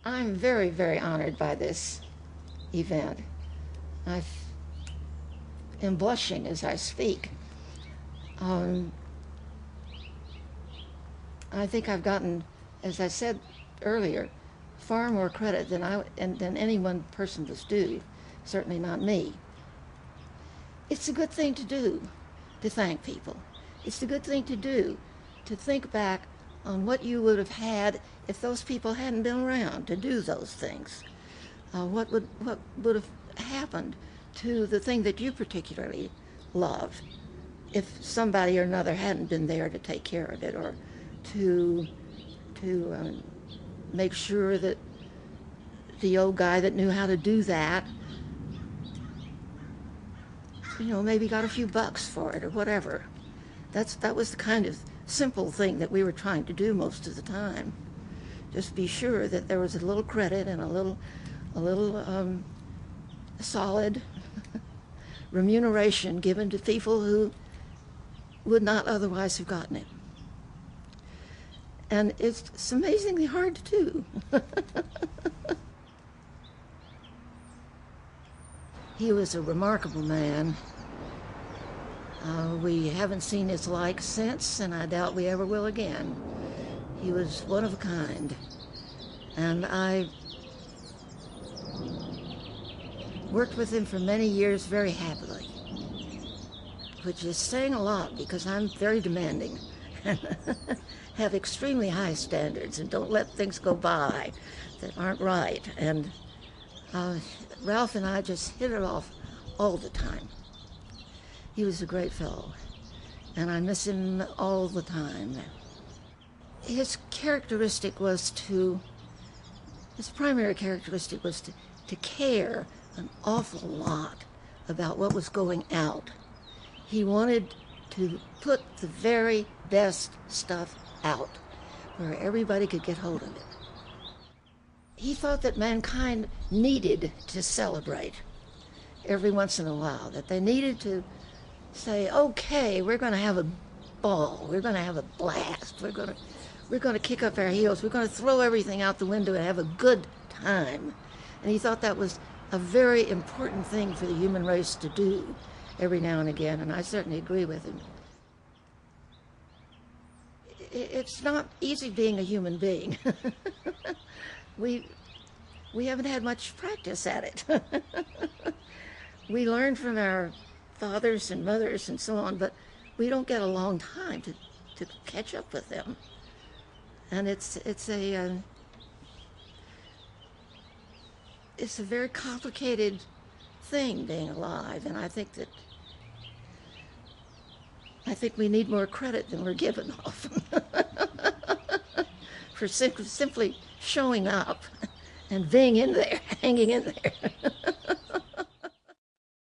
I'm very, very honored by this event. I am blushing as I speak. Um, I think I've gotten, as I said earlier, far more credit than any one person was due. Certainly not me. It's a good thing to do, to thank people. It's a good thing to do, to think back on what you would have had if those people hadn't been around to do those things. What would have happened to the thing that you particularly love if somebody or another hadn't been there to take care of it, or to to make sure that the old guy that knew how to do that, maybe got a few bucks for it or whatever. That was the kind of simple thing that we were trying to do most of the time. Just be sure that there was a little credit and a little solid remuneration given to people who would not otherwise have gotten it. And it's amazingly hard to do. He was a remarkable man. We haven't seen his like since, and I doubt we ever will again. He was one of a kind. And I worked with him for many years very happily, which is saying a lot because I'm very demanding and have extremely high standards and don't let things go by that aren't right. And Ralph and I just hit it off all the time. He was a great fellow, and I miss him all the time. His primary characteristic was to care an awful lot about what was going out. He wanted to put the very best stuff out where everybody could get hold of it. He thought that mankind needed to celebrate every once in a while, that they needed to say, okay, we're going to have a ball, we're going to have a blast, we're going to kick up our heels, we're going to throw everything out the window and have a good time. And he thought that was a very important thing for the human race to do every now and again, and I certainly agree with him. It's not easy being a human being. We haven't had much practice at it. We learn from our fathers and mothers and so on, but we don't get a long time to catch up with them. And it's a very complicated thing, being alive, and I think we need more credit than we're given often for simply showing up and being in there, hanging in there.